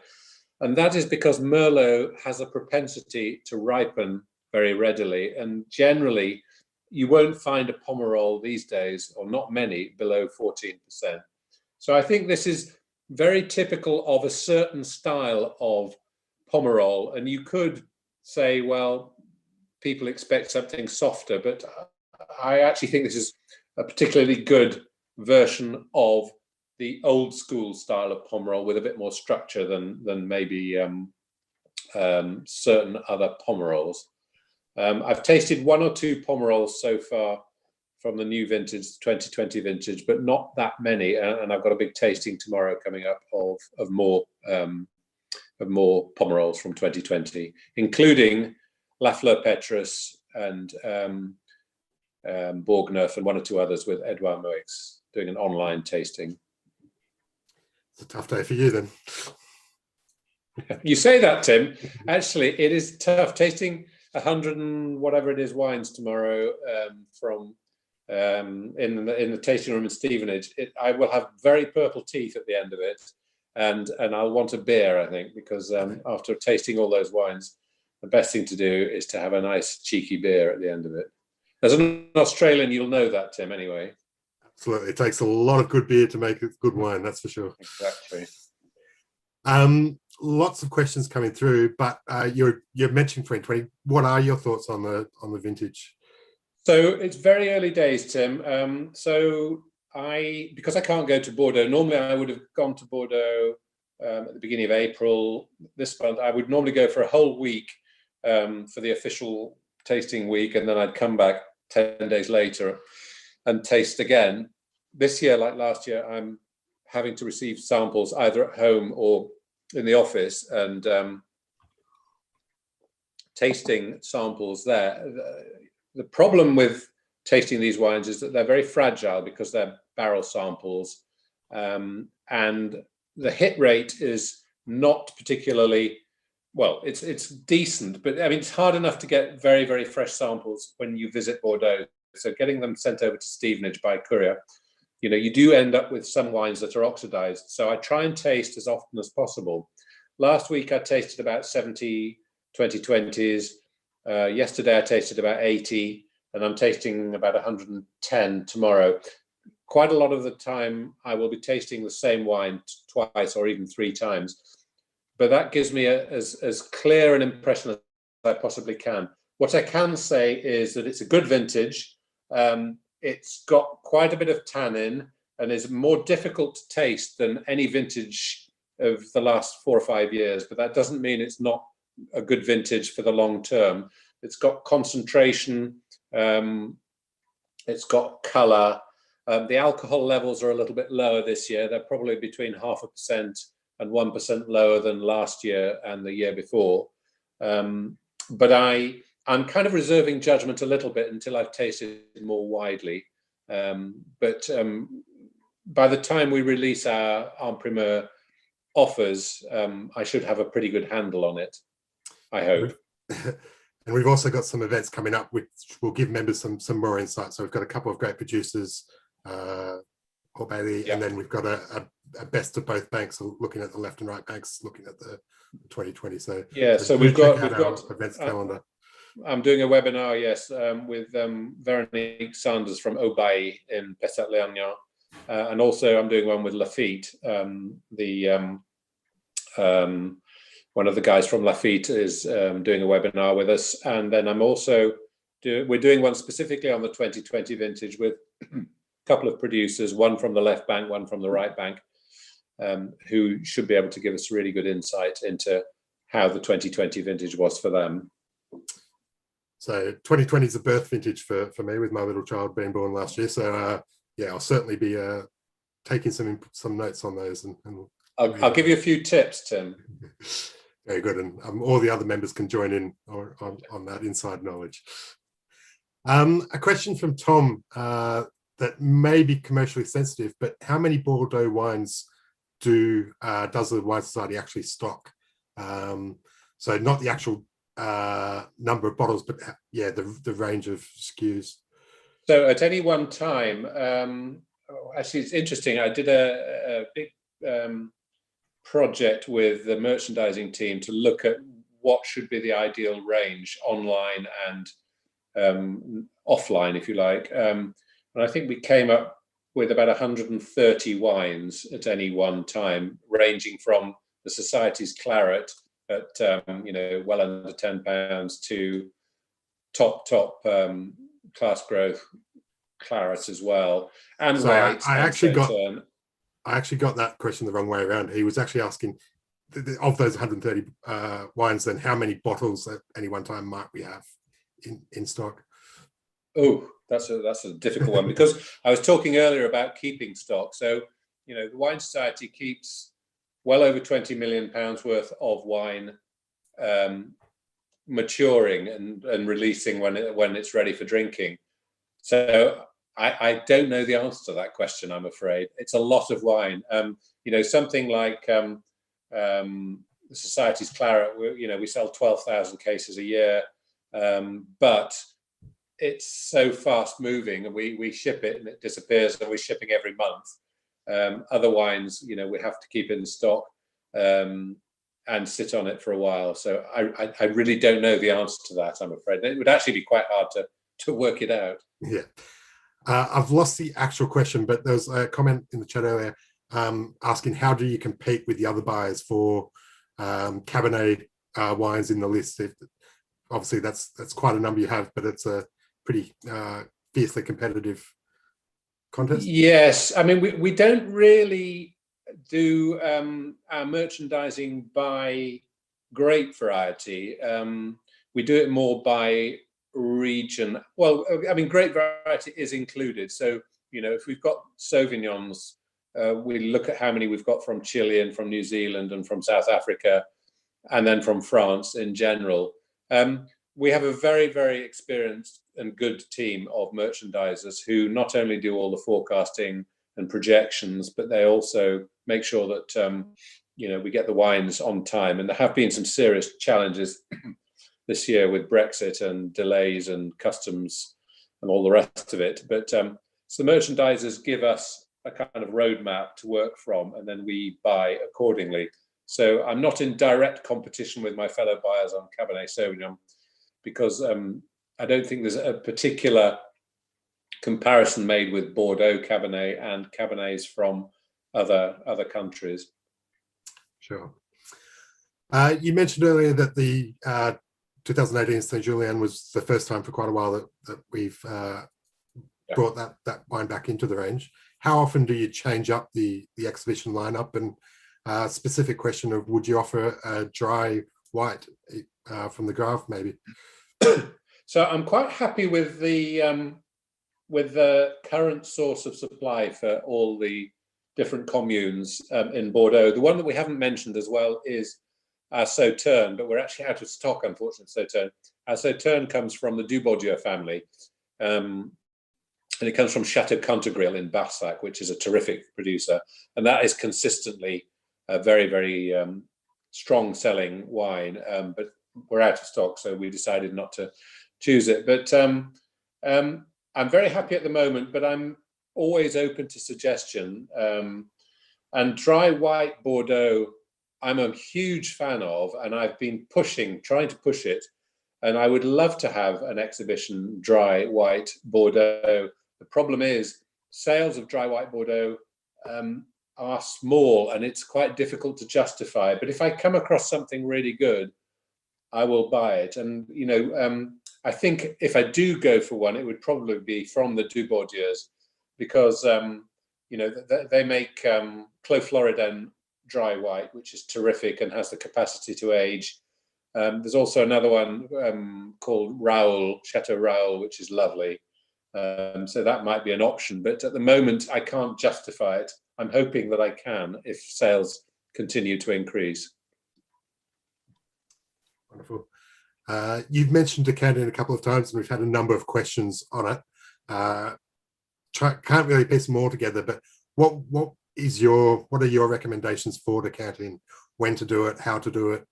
Speaker 2: And that is because Merlot has a propensity to ripen very readily, and generally you won't find a Pomerol these days, or not many, below 14%. So I think this is very typical of a certain style of Pomerol, and you could say, well, people expect something softer, but I actually think this is a particularly good version of the old school style of Pomerol with a bit more structure than maybe certain other Pomerols. I've tasted 1 or 2 Pomerols so far from the new vintage, 2020 vintage, but not that many. And I've got a big tasting tomorrow coming up of more Pomerols from 2020, including Lafleur Petrus and Bourgneuf and 1 or 2 others with Edouard Moix doing an online tasting.
Speaker 1: It's a tough day for you then.
Speaker 2: You say that, Tim. Actually, it is tough tasting 100 and whatever it is wines tomorrow from in the tasting room in Stevenage. I will have very purple teeth at the end of it, and I'll want a beer, I think, because after tasting all those wines, the best thing to do is to have a nice cheeky beer at the end of it. As an Australian, you'll know that, Tim, anyway.
Speaker 1: Absolutely. It takes a lot of good beer to make a good wine, that's for sure.
Speaker 2: Exactly.
Speaker 1: Lots of questions coming through, but you're mentioning 2020. What are your thoughts on the vintage?
Speaker 2: So it's very early days, Tim. So because I can't go to Bordeaux, normally I would have gone to Bordeaux at the beginning of April. This month, I would normally go for a whole week for the official tasting week, and then I'd come back 10 days later and taste again. This year, like last year, I'm having to receive samples either at home or in the office, and tasting samples there. The problem with tasting these wines is that they're very fragile because they're barrel samples, and the hit rate is not particularly well. It's decent, but I mean it's hard enough to get very, very fresh samples when you visit Bordeaux. So getting them sent over to Stevenage by courier, you do end up with some wines that are oxidized. So I try and taste as often as possible. Last week I tasted about 70 2020s. Yesterday I tasted about 80, and I'm tasting about 110 tomorrow. Quite a lot of the time I will be tasting the same wine twice or even 3 times. But that gives me as clear an impression as I possibly can. What I can say is that it's a good vintage. It's got quite a bit of tannin and is more difficult to taste than any vintage of the last 4 or 5 years. But that doesn't mean it's not a good vintage for the long term. It's got concentration. It's got colour. The alcohol levels are a little bit lower this year. They're probably between 0.5% and 1% lower than last year and the year before. But I'm kind of reserving judgment a little bit until I've tasted it more widely. But by the time we release our en primeur offers, I should have a pretty good handle on it, I hope.
Speaker 1: And we've also got some events coming up which will give members some more insight. So we've got a couple of great producers, and then we've got a best of both banks, looking at the left and right banks, looking at the 2020. So
Speaker 2: we've got
Speaker 1: events calendar.
Speaker 2: I'm doing a webinar, yes, with Veronique Sanders from Aubaye in Pessac-Léognan, and also I'm doing one with Lafitte. One of the guys from Lafitte is doing a webinar with us, and then I'm also we're doing one specifically on the 2020 vintage with a couple of producers, one from the left bank, one from the right bank, who should be able to give us really good insight into how the 2020 vintage was for them.
Speaker 1: So 2020 is a birth vintage for me, with my little child being born last year. So I'll certainly be taking some notes on those, and
Speaker 2: I'll give you a few tips, Tim.
Speaker 1: Very good, and all the other members can join in on that inside knowledge. A question from Tom that may be commercially sensitive, but how many Bordeaux wines does the Wine Society actually stock? So not the actual number of bottles, but the range of SKUs.
Speaker 2: So at any one time, actually it's interesting, I did a big project with the merchandising team to look at what should be the ideal range online and offline, if you like. And I think we came up with about 130 wines at any one time, ranging from the Society's claret at well under £10 to top class growth claret as well, and
Speaker 1: So
Speaker 2: white.
Speaker 1: I actually got that question the wrong way around. He was actually asking, of those 130 wines, then how many bottles at any one time might we have in stock?
Speaker 2: Oh, that's a difficult one, because I was talking earlier about keeping stock. So, the Wine Society keeps well over £20 million worth of wine maturing and releasing when it's ready for drinking. So I don't know the answer to that question, I'm afraid. It's a lot of wine. Something like the Society's claret, we sell 12,000 cases a year, but it's so fast moving, and we ship it and it disappears, and we're shipping every month. Other wines, we have to keep in stock and sit on it for a while. So I really don't know the answer to that, I'm afraid. It would actually be quite hard to work it out.
Speaker 1: Yeah. I've lost the actual question, but there was a comment in the chat earlier asking, how do you compete with the other buyers for Cabernet wines in the list? Obviously, that's quite a number you have, but it's a pretty fiercely competitive contest.
Speaker 2: Yes, I mean, we don't really do our merchandising by grape variety. We do it more by region. Well, I mean, grape variety is included. So, if we've got Sauvignons, we look at how many we've got from Chile and from New Zealand and from South Africa, and then from France in general. We have a very, very experienced and good team of merchandisers who not only do all the forecasting and projections, but they also make sure that we get the wines on time. And there have been some serious challenges this year with Brexit and delays and customs and all the rest of it. But so the merchandisers give us a kind of roadmap to work from, and then we buy accordingly. So I'm not in direct competition with my fellow buyers on Cabernet Sauvignon, because I don't think there's a particular comparison made with Bordeaux Cabernet and Cabernets from other countries.
Speaker 1: Sure. You mentioned earlier that the 2018 Saint-Julien was the first time for quite a while that we've brought that wine back into the range. How often do you change up the exhibition lineup? And specific question of, would you offer a dry white from the Grave maybe?
Speaker 2: So I'm quite happy with the current source of supply for all the different communes in Bordeaux. The one that we haven't mentioned as well is our Sauterne, but we're actually out of stock, unfortunately. Sauterne. Our Sauterne comes from the Dubordieu family, and it comes from Chateau Cantegril in Barsac, which is a terrific producer, and that is consistently a very, very strong selling wine. But we're out of stock, so we decided not to choose it. But I'm very happy at the moment, but I'm always open to suggestion. And dry white Bordeaux, I'm a huge fan of, and I've been trying to push it. And I would love to have an exhibition dry white Bordeaux. The problem is sales of dry white Bordeaux are small, and it's quite difficult to justify. But if I come across something really good, I will buy it. And, I think if I do go for one, it would probably be from the Dubordieux, because, they make Clos Floridel dry white, which is terrific and has the capacity to age. There's also another one called Raoul, Chateau Raoul, which is lovely. So that might be an option, but at the moment I can't justify it. I'm hoping that I can if sales continue to increase.
Speaker 1: Wonderful. You've mentioned Decanting a couple of times, and we've had a number of questions on it. Can't really piece them all together, but what are your recommendations for decanting? When to do it? How to do it?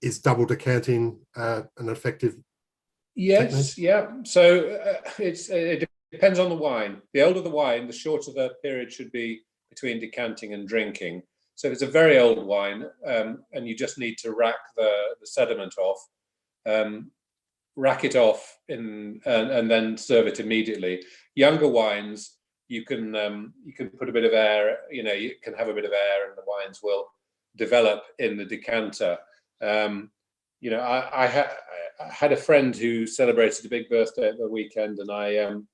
Speaker 1: Is double decanting an effective?
Speaker 2: Yes, technique? Yeah. So it depends on the wine. The older the wine, the shorter the period should be between decanting and drinking. So if it's a very old wine and you just need to rack the sediment off, rack it off and then serve it immediately. Younger wines, you can put a bit of air, you can have a bit of air, and the wines will develop in the decanter. I had a friend who celebrated a big birthday at the weekend, and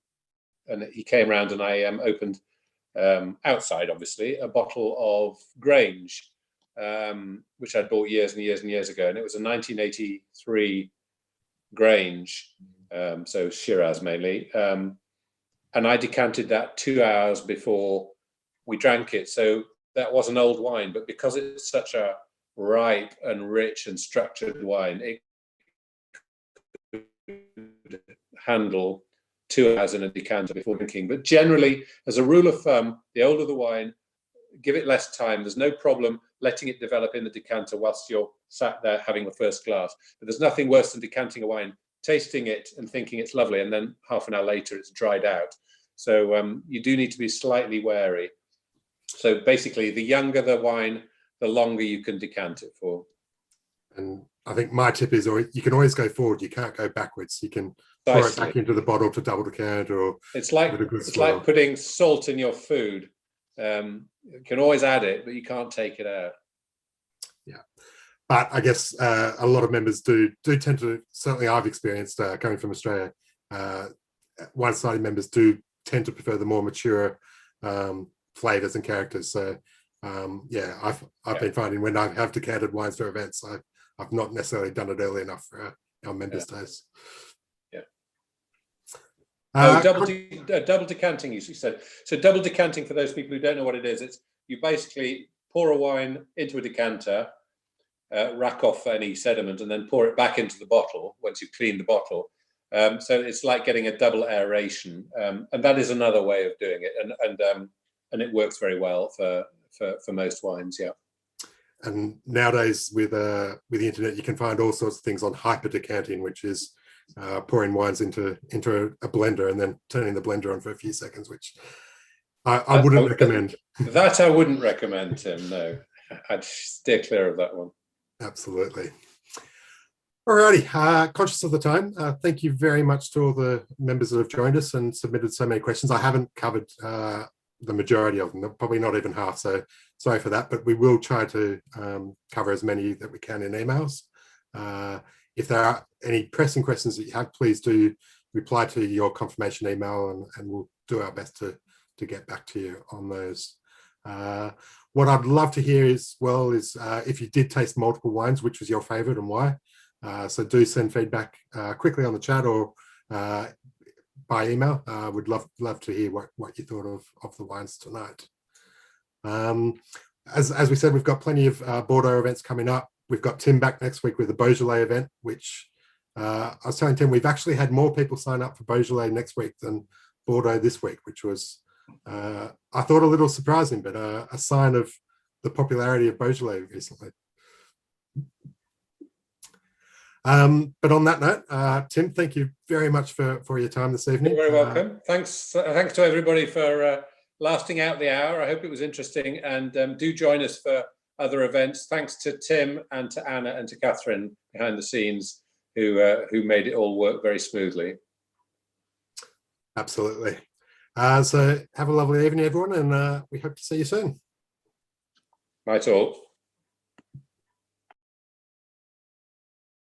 Speaker 2: he came around, and I opened outside, obviously, a bottle of Grange, which I'd bought years and years and years ago, and it was a 1983 Grange, so Shiraz mainly, and I decanted that 2 hours before we drank it. So that was an old wine, but because it's such a ripe and rich and structured wine, it could handle 2 hours in a decanter before drinking. But generally, as a rule of thumb, the older the wine, give it less time. There's no problem letting it develop in the decanter whilst you're sat there having the first glass. But there's nothing worse than decanting a wine, tasting it and thinking it's lovely, and then half an hour later it's dried out. So you do need to be slightly wary. So basically, the younger the wine, the longer you can decant it for. And
Speaker 1: I think my tip is, or you can always go forward. You can't go backwards. You can pour it back into the bottle to double decant, or
Speaker 2: it's like putting salt in your food. You can always add it, but you can't take it out.
Speaker 1: Yeah, but I guess a lot of members do tend to. Certainly, I've experienced coming from Australia. One-sided members do tend to prefer the more mature flavors and characters. So yeah, I've been finding when I have decanted wines for events, I've not necessarily done it early enough for our members' taste.
Speaker 2: Yeah. Double decanting, you said. So double decanting, for those people who don't know what it is, it's you basically pour a wine into a decanter, rack off any sediment, and then pour it back into the bottle once you've cleaned the bottle. So it's like getting a double aeration, and that is another way of doing it, and it works very well for most wines. Yeah.
Speaker 1: And nowadays with the internet, you can find all sorts of things on hyper decanting, which is pouring wines into a blender and then turning the blender on for a few seconds, which I wouldn't recommend.
Speaker 2: That I wouldn't recommend, Tim. No, I'd steer clear of that one.
Speaker 1: Absolutely. Alrighty, conscious of the time, thank you very much to all the members that have joined us and submitted so many questions. I haven't covered the majority of them, probably not even half, so sorry for that, but we will try to cover as many that we can in emails. If there are any pressing questions that you have, please do reply to your confirmation email, and we'll do our best to get back to you on those. What I'd love to hear is if you did taste multiple wines, which was your favorite and why. So do send feedback quickly on the chat or by email. Would love to hear what you thought of the wines tonight. As we said, we've got plenty of Bordeaux events coming up. We've got Tim back next week with the Beaujolais event, which I was telling Tim, we've actually had more people sign up for Beaujolais next week than Bordeaux this week, which was, I thought, a little surprising, but a sign of the popularity of Beaujolais recently. But on that note, Tim, thank you very much for your time this evening.
Speaker 2: You're very welcome. Thanks to everybody for lasting out the hour. I hope it was interesting, and do join us for other events. Thanks to Tim and to Anna and to Catherine behind the scenes who made it all work very smoothly.
Speaker 1: Absolutely. So have a lovely evening, everyone, and we hope to see you soon.
Speaker 2: Night all.